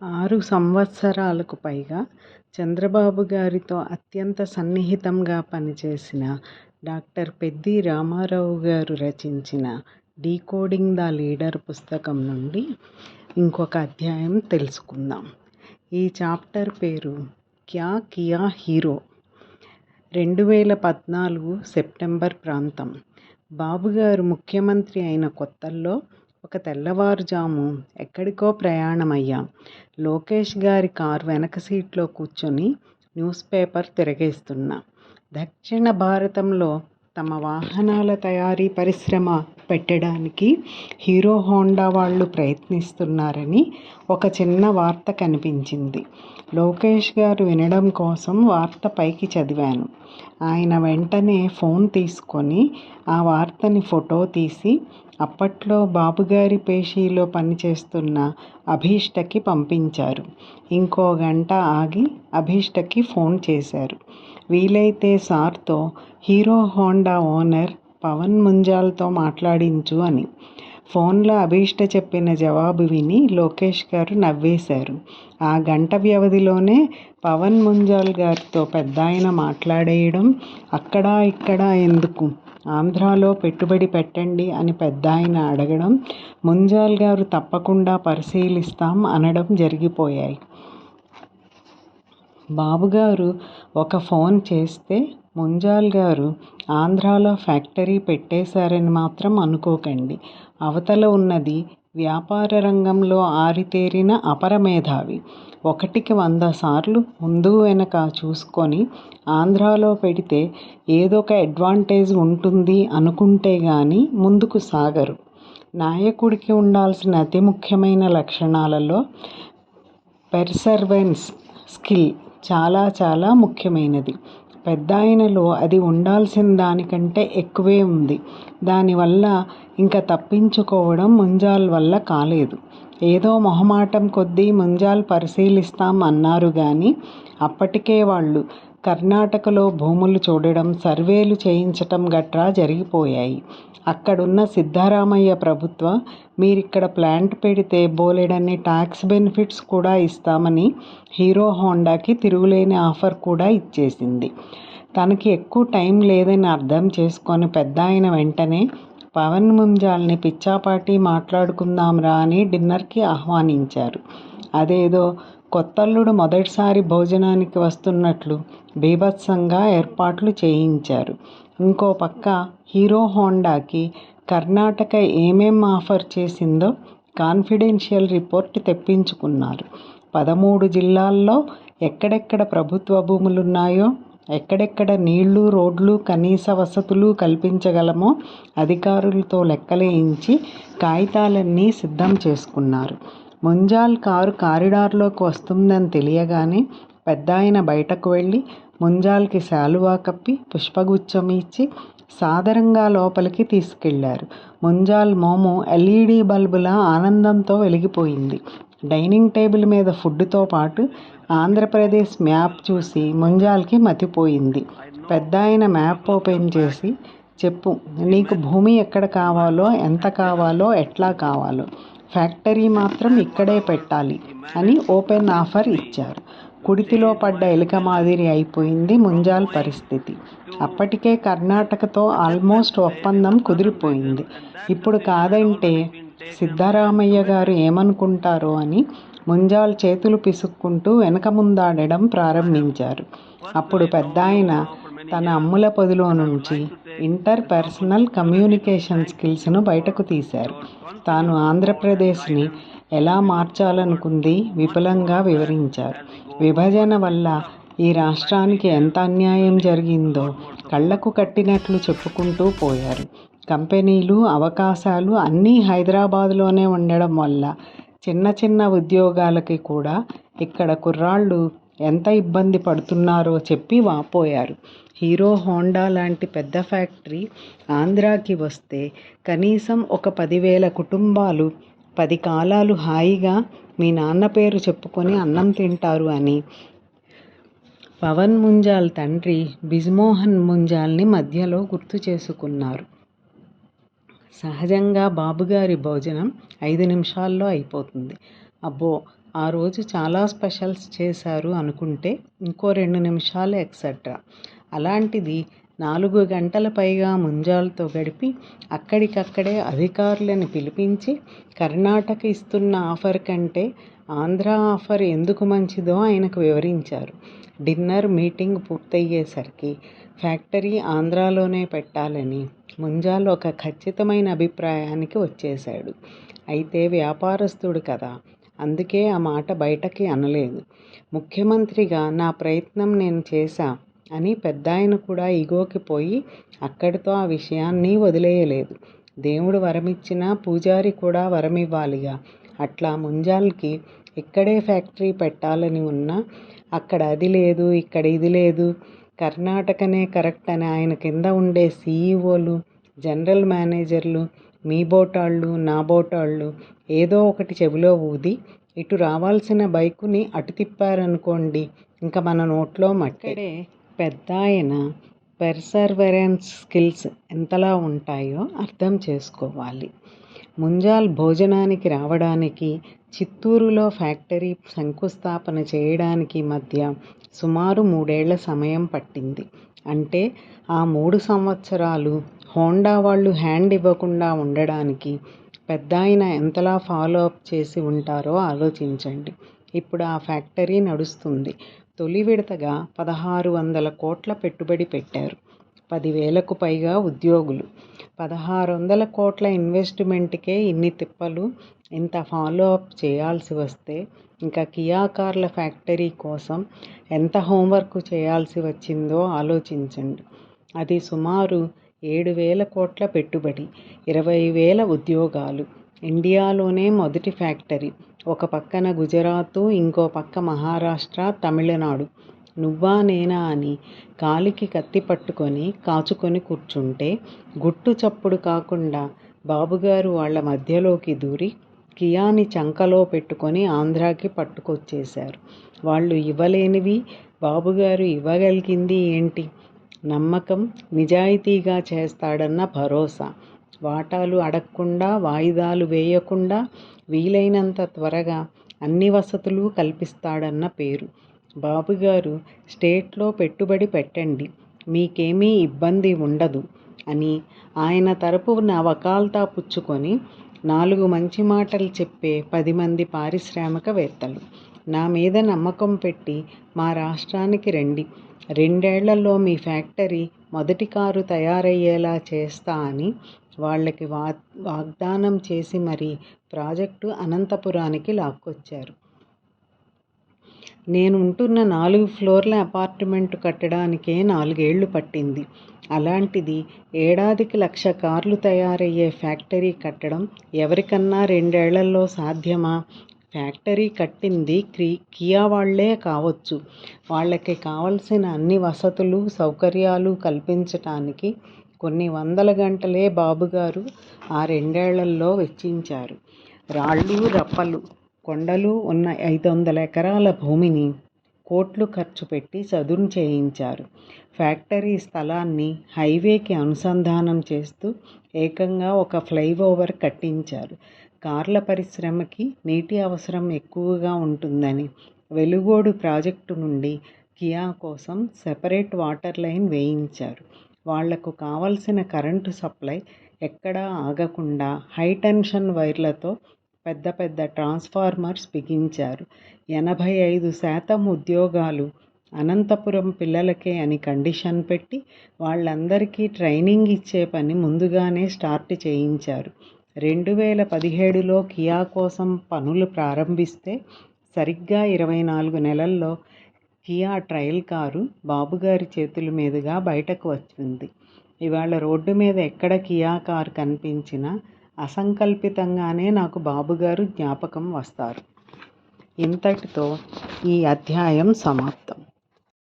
6 సంవత్సరాలకు పైగా చంద్రబాబు గారితో అత్యంత సన్నిహితంగా పనిచేసిన డాక్టర్ పెద్ది రామారావు గారు రచించిన 'డీకోడింగ్ ద లీడర్' పుస్తకం నుండి ఇంకొక అధ్యాయం తెలుసుకుందాం. ఈ చాప్టర్ పేరు 'క్యా కియా హీరో'. 2014 సెప్టెంబర్ ప్రాంతం. బాబుగారు ముఖ్యమంత్రి అయిన కొత్తల్లో ఒక తెల్లవారుజాము ఎక్కడికో ప్రయాణమయ్యాం. లోకేష్ గారి కారు వెనక సీట్లో కూర్చొని న్యూస్ పేపర్ తిరగేస్తున్నా. దక్షిణ భారతంలో తమ వాహనాల తయారీ పరిశ్రమ పెట్టడానికి హీరో హోండా వాళ్ళు ప్రయత్నిస్తున్నారని ఒక చిన్న వార్త కనిపించింది. లోకేష్ గారు వినడం కోసం వార్త పైకి చదివాను. ఆయన వెంటనే ఫోన్ తీసుకొని ఆ వార్తని ఫోటో తీసి అప్పట్లో బాబుగారి పేషీలో పనిచేస్తున్న అభీష్టకి పంపించారు. ఇంకో గంట ఆగి అభీష్టకి ఫోన్ చేశారు. వీలైతే సార్తో హీరో హోండా ఓనర్ పవన్ ముంజాల్తో మాట్లాడించు అని. ఫోన్లో అభీష్ట చెప్పిన జవాబు విని లోకేష్ గారు నవ్వేశారు. ఆ గంట వ్యవధిలోనే పవన్ ముంజాల్ గారితో పెద్దాయన మాట్లాడేయడం, అక్కడా ఇక్కడా ఎందుకు, ఆంధ్రాలో పెట్టుబడి పెట్టండి అని పెద్దాయన అడగడం, ముంజాల్ గారు తప్పకుండా పరిశీలిస్తాం అనడం జరిగిపోయాయి. బాబుగారు ఒక ఫోన్ చేస్తే ముంజాల్ గారు ఆంధ్రాలో ఫ్యాక్టరీ పెట్టేశారని మాత్రం అనుకోకండి. అవతల ఉన్నది వ్యాపార రంగంలో ఆరితేరిన అపరమేధావి. 1కి 100 సార్లు ముందు వెనక చూసుకొని ఆంధ్రాలో పెడితే ఏదొక అడ్వాంటేజ్ ఉంటుంది అనుకుంటే గానీ ముందుకు సాగరు. నాయకుడికి ఉండాల్సిన అతి ముఖ్యమైన లక్షణాలలో పెర్సర్వెన్స్ స్కిల్ చాలా చాలా ముఖ్యమైనది. పెద్దాయనలో అది ఉండాల్సిన దానికంటే ఎక్కువే ఉంది. దానివల్ల ఇంకా తప్పించుకోవడం ముంజాల్ వల్ల కాలేదు. ఏదో మొహమాటం కొద్దీ ముంజాల్ పరిశీలిస్తాం అన్నారు గాని అప్పటికే వాళ్ళు కర్ణాటకలో భూములు చూడడం, సర్వేలు చేయించటం గట్రా జరిగిపోయాయి. అక్కడున్న సిద్ధరామయ్య ప్రభుత్వం మీరిక్కడ ప్లాంట్ పెడితే బోలెడన్ని టాక్స్ బెనిఫిట్స్ కూడా ఇస్తామని హీరో హోండాకి తిరుగులేని ఆఫర్ కూడా ఇచ్చేసింది. తనకి ఎక్కువ టైం లేదని అర్థం చేసుకొని పెద్దాయన వెంటనే పవన్ ముంజాల్ని పిచ్చాపాటి మాట్లాడుకుందాంరా అని డిన్నర్కి ఆహ్వానించారు. అదేదో కొత్తల్లుడు మొదటిసారి భోజనానికి వస్తున్నట్లు బీభత్సంగా ఏర్పాట్లు చేయించారు. ఇంకో పక్క హీరో హోండాకి కర్ణాటక ఏమేం ఆఫర్ చేసిందో కాన్ఫిడెన్షియల్ రిపోర్ట్ తెప్పించుకున్నారు. 13 జిల్లాల్లో ఎక్కడెక్కడ ప్రభుత్వ భూములున్నాయో, ఎక్కడెక్కడ నీళ్లు, రోడ్లు, కనీస వసతులు కల్పించగలమో అధికారులతో లెక్కలేయించి కాగితాలన్నీ సిద్ధం చేసుకున్నారు. ముంజాల్ కారు కారిడార్లోకి వస్తుందని తెలియగానే పెద్దాయన బయటకు వెళ్ళి ముంజాల్కి శాలువా కప్పి పుష్పగుచ్చం ఇచ్చి సాదరంగా లోపలికి తీసుకెళ్లారు. ముంజాల్ మోము LED బల్బులా ఆనందంతో వెలిగిపోయింది. డైనింగ్ టేబుల్ మీద ఫుడ్తో పాటు ఆంధ్రప్రదేశ్ మ్యాప్ చూసి ముంజాల్కి మతిపోయింది. పెద్దాయన మ్యాప్ ఓపెన్ చేసి, చెప్పు, నీకు భూమి ఎక్కడ కావాలో, ఎంత కావాలో, ఎట్లా కావాలో, ఫ్యాక్టరీ మాత్రం ఇక్కడే పెట్టాలి అని ఓపెన్ ఆఫర్ ఇచ్చారు. కుడితిలో పడ్డ ఎలుక మాదిరి అయిపోయింది ముంజాల్ పరిస్థితి. అప్పటికే కర్ణాటకతో ఆల్మోస్ట్ ఒప్పందం కుదిరిపోయింది. ఇప్పుడు కాదంటే సిద్ధరామయ్య గారు ఏమనుకుంటారో అని ముంజాల్ చేతులు పిసుక్కుంటూ వెనక ముందాడడం ప్రారంభించారు. అప్పుడు పెద్దాయన తన అమ్ముల పొదిలో నుంచి ఇంటర్ పర్సనల్ కమ్యూనికేషన్ స్కిల్స్ను బయటకు తీశారు. తాను ఆంధ్రప్రదేశ్ని ఎలా మార్చాలనుకుంది విపులంగా వివరించారు. విభజన వల్ల ఈ రాష్ట్రానికి ఎంత అన్యాయం జరిగిందో కళ్లకు కట్టినట్లు చెప్పుకుంటూ పోయారు. కంపెనీలు, అవకాశాలు అన్నీ హైదరాబాద్లోనే ఉండడం వల్ల చిన్న చిన్న ఉద్యోగాలకి కూడా ఇక్కడ కుర్రాళ్ళు ఎంత ఇబ్బంది పడుతున్నారో చెప్పి వాపోయారు. హీరో హోండా లాంటి పెద్ద ఫ్యాక్టరీ ఆంధ్రాకి వస్తే కనీసం ఒక 10,000 కుటుంబాలు 10 కాలాలు హాయిగా మీ నాన్న పేరు చెప్పుకొని అన్నం తింటారు అని పవన్ ముంజాల్ తండ్రి బిజ్మోహన్ ముంజాల్ని మధ్యలో గుర్తు చేసుకున్నారు. సహజంగా బాబుగారి భోజనం 5 నిమిషాల్లో అయిపోతుంది. అబ్బో, ఆ రోజు చాలా స్పెషల్స్ చేశారు అనుకుంటే ఇంకో 2 నిమిషాలు ఎక్సెట్రా. అలాంటిది 4 గంటల పైగా ముంజాల్తో గడిపి అక్కడికక్కడే అధికారులను పిలిపించి కర్ణాటక ఇస్తున్న ఆఫర్ కంటే ఆంధ్ర ఆఫర్ ఎందుకు మంచిదో ఆయనకు వివరించారు. డిన్నర్ మీటింగ్ పూర్తయ్యేసరికి ఫ్యాక్టరీ ఆంధ్రాలోనే పెట్టాలని ముంజాల్ ఒక ఖచ్చితమైన అభిప్రాయానికి వచ్చేశాడు. అయితే వ్యాపారస్తుడు కదా, అందుకే ఆ మాట బయటకి అనలేదు. ముఖ్యమంత్రిగా నా ప్రయత్నం నేను చేశా అని పెద్దాయన కూడా ఇగోకి పోయి అక్కడితో ఆ విషయాన్ని వదిలేయలేదు. దేవుడు వరమిచ్చినా పూజారి కూడా వరమివ్వాలిగా. అట్లా ముంజాల్కి ఇక్కడే ఫ్యాక్టరీ పెట్టాలని ఉన్నా అక్కడ అది లేదు, ఇక్కడ ఇది లేదు, కర్ణాటకనే కరెక్ట్ అని ఆయన కింద ఉండే సీఈఓలు, జనరల్ మేనేజర్లు, మీ బోటాళ్ళు నా బోటాళ్ళు ఏదో ఒకటి చెవిలో ఊది ఇటు రావాల్సిన బైకుని అటు తిప్పారనుకోండి, ఇంకా మన నోట్లో మట్టే. పెద్దాయన పెర్సర్వెరెన్స్ స్కిల్స్ ఎంతలా ఉంటాయో అర్థం చేసుకోవాలి. ముంజాల్ భోజనానికి రావడానికి, చిత్తూరులో ఫ్యాక్టరీ శంకుస్థాపన చేయడానికి మధ్య సుమారు 3 ఏళ్ల సమయం పట్టింది. అంటే ఆ 3 సంవత్సరాలు హోండా వాళ్ళు హ్యాండ్ ఇవ్వకుండా ఉండడానికి పెద్దాయన ఎంతలా ఫాలో అప్ చేసి ఉంటారో ఆలోచించండి. ఇప్పుడు ఆ ఫ్యాక్టరీ నడుస్తుంది. తొలి విడతగా 1600 కోట్ల పెట్టుబడి పెట్టారు. 10,000కు పైగా ఉద్యోగులు. 1600 కోట్ల ఇన్వెస్ట్మెంట్కే ఇన్ని తిప్పలు, ఇంత ఫాలో అప్ చేయాల్సి వస్తే ఇంకా కియా కార్ల ఫ్యాక్టరీ కోసం ఎంత హోంవర్క్ చేయాల్సి వచ్చిందో ఆలోచించండి. అది సుమారు 7,000 కోట్ల పెట్టుబడి, 20,000 ఉద్యోగాలు. ఇండియాలోనే మొదటి ఫ్యాక్టరీ. ఒక పక్కన గుజరాత్, ఇంకో పక్క మహారాష్ట్ర, తమిళనాడు. నువ్వా నేనా అని కాలికి కత్తి పట్టుకొని కాచుకొని కూర్చుంటే గుట్టు చప్పుడు కాకుండా బాబుగారు వాళ్ళ మధ్యలోకి దూరి కియాని చంకలో పెట్టుకొని ఆంధ్రాకి పట్టుకొచ్చేశారు. వాళ్ళు ఇవ్వలేనివి బాబుగారు ఇవ్వగలిగింది ఏంటి? నమ్మకం, నిజాయితీగా చేస్తాడన్న భరోసా. వాటాలు అడగకుండా, వాయిదాలు వేయకుండా, వీలైనంత త్వరగా అన్ని వసతులు కల్పిస్తాడన్న పేరు. బాబుగారు స్టేట్లో పెట్టుబడి పెట్టండి, మీకేమీ ఇబ్బంది ఉండదు అని ఆయన తరపున వకాల్తా పుచ్చుకొని 4 మంచి మాటలు చెప్పే 10 మంది పారిశ్రామికవేత్తలు. నా మీద నమ్మకం పెట్టి మా రాష్ట్రానికి రండి, 2 ఏళ్లలో మీ ఫ్యాక్టరీ మొదటి కారు తయారయ్యేలా చేస్తా అని వాళ్ళకి వాగ్దానం చేసి మరీ ప్రాజెక్టు అనంతపురానికి లాక్కొచ్చారు. నేను ఉంటున్న 4 ఫ్లోర్ల అపార్ట్మెంటు కట్టడానికే 4 ఏళ్లు పట్టింది. అలాంటిది ఏడాదికి 1,00,000 కార్లు తయారయ్యే ఫ్యాక్టరీ కట్టడం ఎవరికన్నా 2 ఏళ్లలో సాధ్యమా? ఫ్యాక్టరీ కట్టింది కియా వాళ్లే కావచ్చు. వాళ్ళకి కావలసిన అన్ని వసతులు, సౌకర్యాలు కల్పించటానికి కొన్ని వందల గంటలే బాబుగారు ఆ 2 ఏళ్లలో వెచ్చించారు. రాళ్ళు, రప్పలు, కొండలు ఉన్న 500 ఎకరాల భూమిని కోట్లు ఖర్చు పెట్టి చదును చేయించారు. ఫ్యాక్టరీ స్థలాన్ని హైవేకి అనుసంధానం చేస్తూ ఏకంగా ఒక ఫ్లైఓవర్ కట్టించారు. కార్ల పరిశ్రమకి నీటి అవసరం ఎక్కువగా ఉంటుందని వెలుగోడు ప్రాజెక్టు నుండి కియా కోసం సెపరేట్ వాటర్ లైన్ వేయించారు. వాళ్లకు కావలసిన కరెంటు సప్లై ఎక్కడా ఆగకుండా హై టెన్షన్ వైర్లతో పెద్ద పెద్ద ట్రాన్స్ఫార్మర్స్ బిగించారు. 85% ఉద్యోగాలు అనంతపురం పిల్లలకే అని కండిషన్ పెట్టి వాళ్ళందరికీ ట్రైనింగ్ ఇచ్చే పని ముందుగానే స్టార్ట్ చేయించారు. 2017లో కియా కోసం పనులు ప్రారంభిస్తే సరిగ్గా 24 నెలల్లో కియా ట్రయల్ కారు బాబుగారి చేతుల మీదుగా బయటకు వచ్చింది. ఇవాళ రోడ్డు మీద ఎక్కడ కియా కారు కనిపించినా అసంకల్పితంగానే నాకు బాబుగారు జ్ఞాపకం వస్తారు. ఇంతటితో ఈ అధ్యాయం సమాప్తం.